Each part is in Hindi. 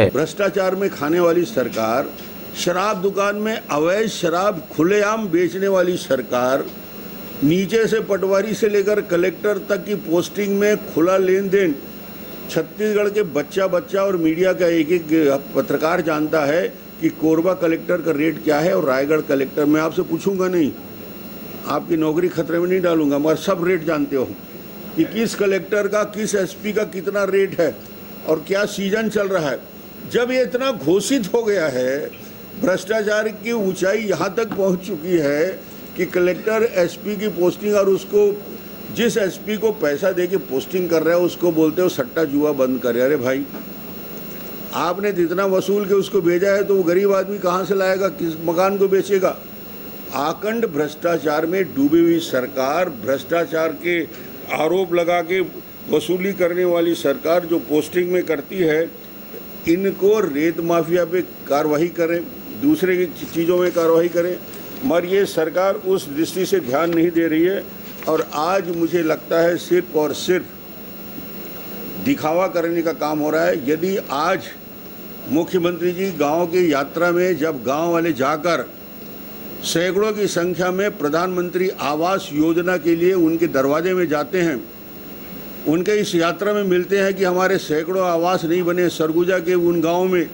भ्रष्टाचार में खाने वाली सरकार, शराब दुकान में अवैध शराब खुलेआम बेचने वाली सरकार, नीचे से पटवारी से लेकर कलेक्टर तक की पोस्टिंग में खुला लेन देन, छत्तीसगढ़ के बच्चा और मीडिया का एक पत्रकार जानता है कि कोरबा कलेक्टर का रेट क्या है और रायगढ़ कलेक्टर। मैं आपसे पूछूंगा नहीं, आपकी नौकरी खतरे में नहीं डालूंगा, मगर सब रेट जानते हो कि किस कलेक्टर का, किस SP का कितना रेट है और क्या सीजन चल रहा है। जब ये इतना घोषित हो गया है, भ्रष्टाचार की ऊंचाई यहाँ तक पहुँच चुकी है कि कलेक्टर SP की पोस्टिंग और उसको जिस SP को पैसा दे के पोस्टिंग कर रहा है उसको बोलते हो सट्टा जुआ बंद करे। अरे भाई, आपने जितना वसूल के उसको भेजा है तो वो गरीब आदमी कहाँ से लाएगा, किस मकान को बेचेगा। आकंठ भ्रष्टाचार में डूबी हुई सरकार, भ्रष्टाचार के आरोप लगा के वसूली करने वाली सरकार जो पोस्टिंग में करती है, इनको रेत माफिया पे कार्रवाई करें, दूसरे की चीज़ों में कार्रवाई करें, मगर ये सरकार उस दृष्टि से ध्यान नहीं दे रही है। और आज मुझे लगता है सिर्फ और सिर्फ दिखावा करने का काम हो रहा है। यदि आज मुख्यमंत्री जी गांव की यात्रा में जब गांव वाले जाकर सैकड़ों की संख्या में प्रधानमंत्री आवास योजना के लिए उनके दरवाजे में जाते हैं, उनके इस यात्रा में मिलते हैं कि हमारे सैकड़ों आवास नहीं बने, सरगुजा के उन गाँव में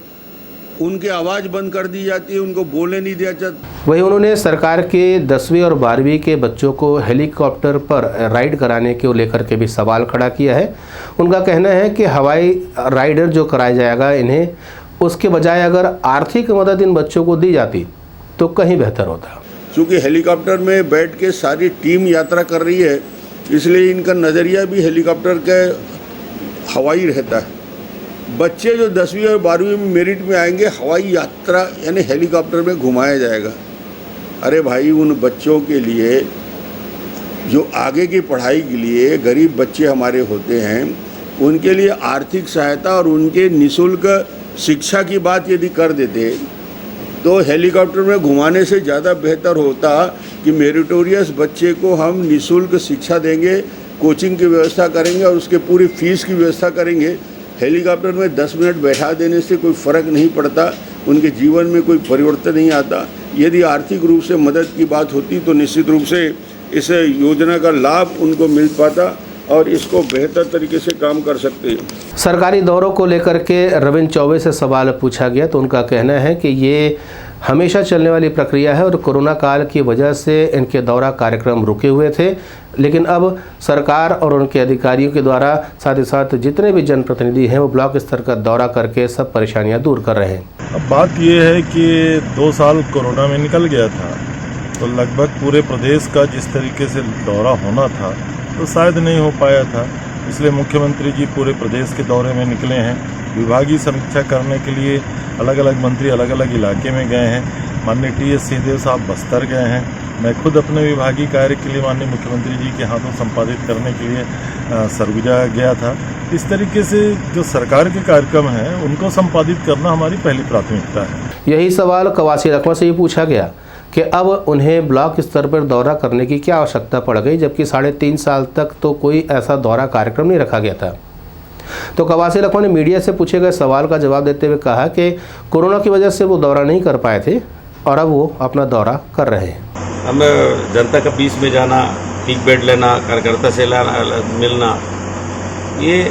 उनकी आवाज़ बंद कर दी जाती है, उनको बोलने नहीं दिया जाता। वहीं उन्होंने सरकार के 10वीं और 12वीं के बच्चों को हेलीकॉप्टर पर राइड कराने को लेकर के भी सवाल खड़ा किया है। उनका कहना है कि हवाई राइडर जो कराया जाएगा इन्हें, उसके बजाय अगर आर्थिक मदद इन बच्चों को दी जाती तो कहीं बेहतर होता। क्योंकि हेलीकॉप्टर में बैठ के सारी टीम यात्रा कर रही है, इसलिए इनका नज़रिया भी हेलीकॉप्टर के हवाई रहता है। बच्चे जो 10वीं और 12वीं में मेरिट में आएंगे, हवाई यात्रा यानी हेलीकॉप्टर में घुमाया जाएगा। अरे भाई, उन बच्चों के लिए जो आगे की पढ़ाई के लिए गरीब बच्चे हमारे होते हैं, उनके लिए आर्थिक सहायता और उनके निःशुल्क शिक्षा की बात यदि कर देते तो हेलीकॉप्टर में घुमाने से ज़्यादा बेहतर होता कि मेरिटोरियस बच्चे को हम निःशुल्क शिक्षा देंगे, कोचिंग की व्यवस्था करेंगे और उसके पूरी फीस की व्यवस्था करेंगे। हेलीकॉप्टर में 10 मिनट बैठा देने से कोई फ़र्क नहीं पड़ता, उनके जीवन में कोई परिवर्तन नहीं आता। यदि आर्थिक रूप से मदद की बात होती तो निश्चित रूप से इस योजना का लाभ उनको मिल पाता और इसको बेहतर तरीके से काम कर सकते हैं। सरकारी दौरों को लेकर के रविंद्र चौबे से सवाल पूछा गया तो उनका कहना है कि ये हमेशा चलने वाली प्रक्रिया है और कोरोना काल की वजह से इनके दौरा कार्यक्रम रुके हुए थे, लेकिन अब सरकार और उनके अधिकारियों के द्वारा साथ ही साथ जितने भी जनप्रतिनिधि हैं वो ब्लॉक स्तर का दौरा करके सब परेशानियां दूर कर रहे हैं। अब बात ये है कि 2 साल कोरोना में निकल गया था तो लगभग पूरे प्रदेश का जिस तरीके से दौरा होना था तो शायद नहीं हो पाया था, इसलिए मुख्यमंत्री जी पूरे प्रदेश के दौरे में निकले हैं। विभागीय समीक्षा करने के लिए अलग अलग मंत्री अलग अलग इलाके में गए हैं। माननीय TS सिंहदेव साहब बस्तर गए हैं। मैं खुद अपने विभागीय कार्य के लिए माननीय मुख्यमंत्री जी के हाथों संपादित करने के लिए सरगुजा गया था। इस तरीके से जो सरकार के कार्यक्रम हैं उनको संपादित करना हमारी पहली प्राथमिकता है। यही सवाल कवासी लखमा से भी पूछा गया कि अब उन्हें ब्लॉक स्तर पर दौरा करने की क्या आवश्यकता पड़ गई, जबकि 3.5 साल तक तो कोई ऐसा दौरा कार्यक्रम नहीं रखा गया था। तो कवासी लखमा ने मीडिया से पूछे गए सवाल का जवाब देते हुए कहा कि कोरोना की वजह से वो दौरा नहीं कर पाए थे और अब वो अपना दौरा कर रहे हैं। हमें जनता का बीच में जाना, पीक बेड लेना, कार्यकर्ता से मिलना, ये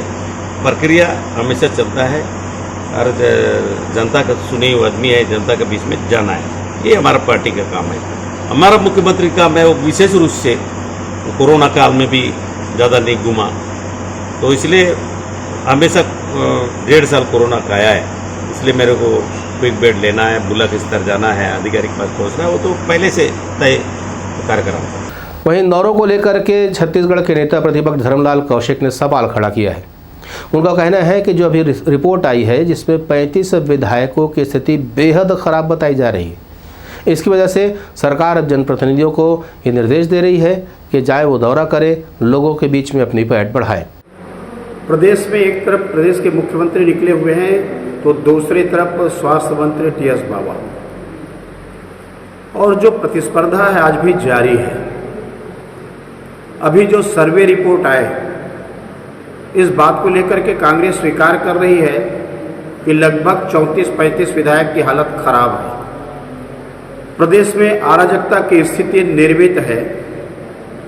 प्रक्रिया हमेशा चलता है और जनता का चुने हुए आदमी है, जनता के बीच में जाना है, ये हमारा पार्टी का काम है। हमारा मुख्यमंत्री का मैं विशेष रूप से कोरोना काल में भी ज़्यादा नहीं घूमा, तो इसलिए हमेशा 1.5 साल कोरोना का आया है, इसलिए मेरे को क्विक बेड लेना है, ब्लॉक स्तर जाना है, अधिकारी के पास पहुँचना है, वो तो पहले से तय कार्यक्रम था। वहीं इंदौरों को लेकर के छत्तीसगढ़ के नेता प्रतिपक्ष धर्मलाल कौशिक ने सवाल खड़ा किया है। उनका कहना है कि जो अभी रिपोर्ट आई है जिसमें 35 विधायकों की स्थिति बेहद खराब बताई जा रही है, इसकी वजह से सरकार अब जनप्रतिनिधियों को ये निर्देश दे रही है कि जाए वो दौरा करे, लोगों के बीच में अपनी पैठ बढ़ाए। प्रदेश में एक तरफ प्रदेश के मुख्यमंत्री निकले हुए हैं तो दूसरी तरफ स्वास्थ्य मंत्री टीएस बाबा, और जो प्रतिस्पर्धा है आज भी जारी है। अभी जो सर्वे रिपोर्ट आए, इस बात को लेकर के कांग्रेस स्वीकार कर रही है कि लगभग 34-35 विधायक की हालत खराब है। प्रदेश में अराजकता की स्थिति निर्मित है।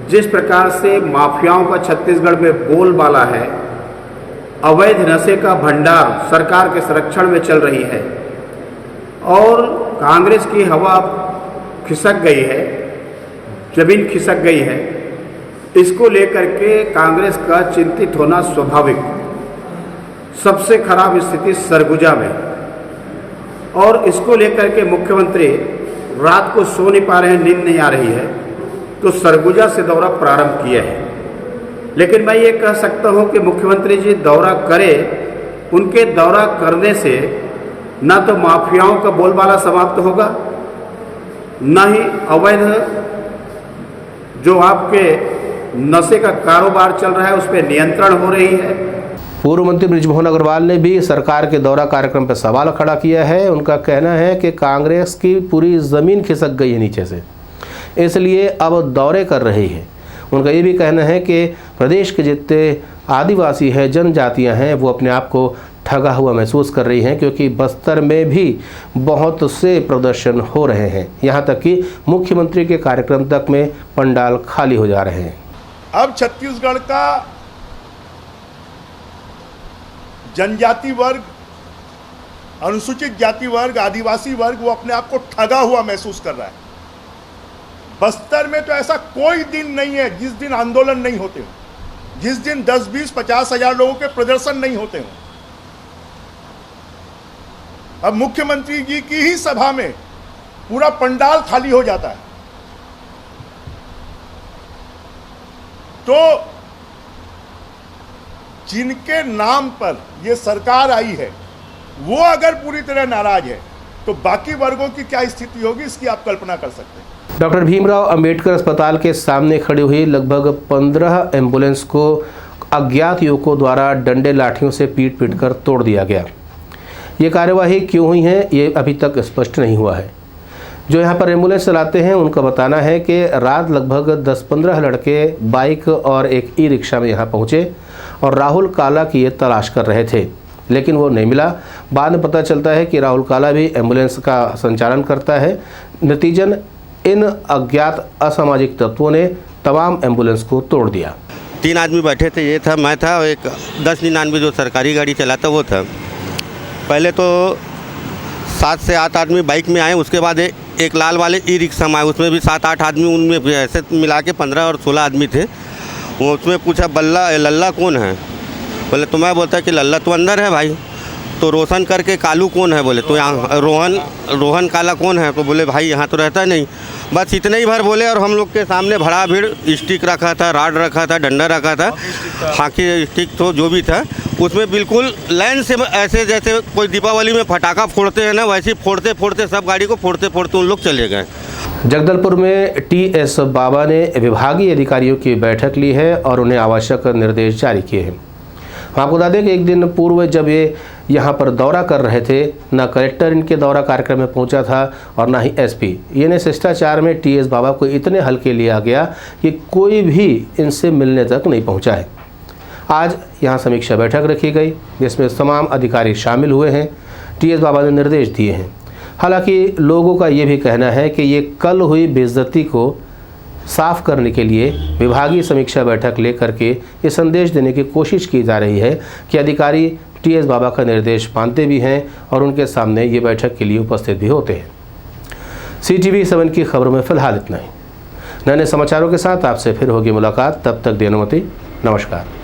जिस प्रकार से माफियाओं का छत्तीसगढ़ में बोलबाला है, अवैध नशे का भंडार सरकार के संरक्षण में चल रही है और कांग्रेस की हवा खिसक गई है, जमीन खिसक गई है, इसको लेकर के कांग्रेस का चिंतित होना स्वाभाविक। सबसे खराब स्थिति सरगुजा में, और इसको लेकर के मुख्यमंत्री रात को सो नहीं पा रहे हैं, नींद नहीं आ रही है, तो सरगुजा से दौरा प्रारंभ किया है। लेकिन मैं ये कह सकता हूँ कि मुख्यमंत्री जी दौरा करें, उनके दौरा करने से न तो माफियाओं का बोलबाला समाप्त होगा, न ही अवैध जो आपके नशे का कारोबार चल रहा है उस पर नियंत्रण हो रही है। पूर्व मंत्री बृजमोहन अग्रवाल ने भी सरकार के दौरा कार्यक्रम पर सवाल खड़ा किया है। उनका कहना है कि कांग्रेस की पूरी ज़मीन खिसक गई है नीचे से, इसलिए अब दौरे कर रही है। उनका ये भी कहना है कि प्रदेश के जितने आदिवासी हैं, जनजातियां हैं, वो अपने आप को ठगा हुआ महसूस कर रही हैं, क्योंकि बस्तर में भी बहुत से प्रदर्शन हो रहे हैं। यहाँ तक कि मुख्यमंत्री के कार्यक्रम तक में पंडाल खाली हो जा रहे हैं। अब छत्तीसगढ़ का जनजाति वर्ग, अनुसूचित जाति वर्ग, आदिवासी वर्ग वो अपने आप को ठगा हुआ महसूस कर रहा है। बस्तर में तो ऐसा कोई दिन नहीं है जिस दिन आंदोलन नहीं होते हो, जिस दिन 10, 20, 50 हजार लोगों के प्रदर्शन नहीं होते हो। अब मुख्यमंत्री जी की ही सभा में पूरा पंडाल खाली हो जाता है। तो जिनके नाम पर ये सरकार आई है वो अगर पूरी तरह नाराज है तो बाकी वर्गों की क्या स्थिति होगी, इसकी आप कल्पना कर सकते हैं। डॉक्टर भीमराव अंबेडकर अस्पताल के सामने खड़ी हुई लगभग 15 एम्बुलेंस को अज्ञात युवकों द्वारा डंडे लाठियों से पीट कर तोड़ दिया गया। ये कार्यवाही क्यों हुई है ये अभी तक स्पष्ट नहीं हुआ है। जो यहाँ पर एम्बुलेंस चलाते हैं उनका बताना है कि रात लगभग 10-15 लड़के बाइक और एक ई रिक्शा में यहाँ पहुँचे और राहुल काला की ये तलाश कर रहे थे, लेकिन वो नहीं मिला। बाद में पता चलता है कि राहुल काला भी एम्बुलेंस का संचालन करता है। नतीजन इन अज्ञात असामाजिक तत्वों ने तमाम एम्बुलेंस को तोड़ दिया। 3 आदमी बैठे थे, ये था, मैं था, एक 1099 जो सरकारी गाड़ी चलाता वो था। पहले तो 7 से 8 आदमी बाइक में आए, उसके बाद एक लाल वाले ई रिक्शा में आए, उसमें भी 7-8 आदमी, उनमें भी ऐसे मिला के 15 और 16 आदमी थे। वो उसमें पूछा लल्ला कौन है, बोले तो मैं बोलता कि लल्ला तो अंदर है भाई। तो रोशन करके कालू कौन है, बोले तो यहाँ रोहन काला कौन है, तो बोले भाई यहाँ तो रहता नहीं। बस इतने ही भर बोले और हम लोग के सामने भड़ा भीड़, स्टिक रखा था, राड रखा था, डंडा रखा था, हॉकी स्टिक तो जो भी था, उसमें बिल्कुल लाइन से ऐसे जैसे कोई दीपावली में पटाखा फोड़ते हैं ना, वैसे फोड़ते फोड़ते सब गाड़ी को फोड़ते फोड़ते उन लोग चले गए। जगदलपुर में टीएस बाबा ने विभागीय अधिकारियों की बैठक ली है और उन्हें आवश्यक निर्देश जारी किए हैं। आपको बता दें कि एक दिन पूर्व जब ये यहाँ पर दौरा कर रहे थे, ना कलेक्टर इनके दौरा कार्यक्रम में पहुँचा था और ना ही एसपी। यानी शिष्टाचार में टीएस बाबा को इतने हल्के लिया गया कि कोई भी इनसे मिलने तक नहीं पहुँचा है। आज यहाँ समीक्षा बैठक रखी गई जिसमें तमाम अधिकारी शामिल हुए हैं। टीएस बाबा ने निर्देश दिए हैं। हालांकि लोगों का ये भी कहना है कि ये कल हुई बेइज्जती को साफ करने के लिए विभागीय समीक्षा बैठक लेकर के ये संदेश देने की कोशिश की जा रही है कि अधिकारी टीएस बाबा का निर्देश मानते भी हैं और उनके सामने ये बैठक के लिए उपस्थित भी होते हैं। CTV7 की खबरों में फिलहाल इतना ही। नए समाचारों के साथ आपसे फिर होगी मुलाकात। तब तक देनुमति, नमस्कार।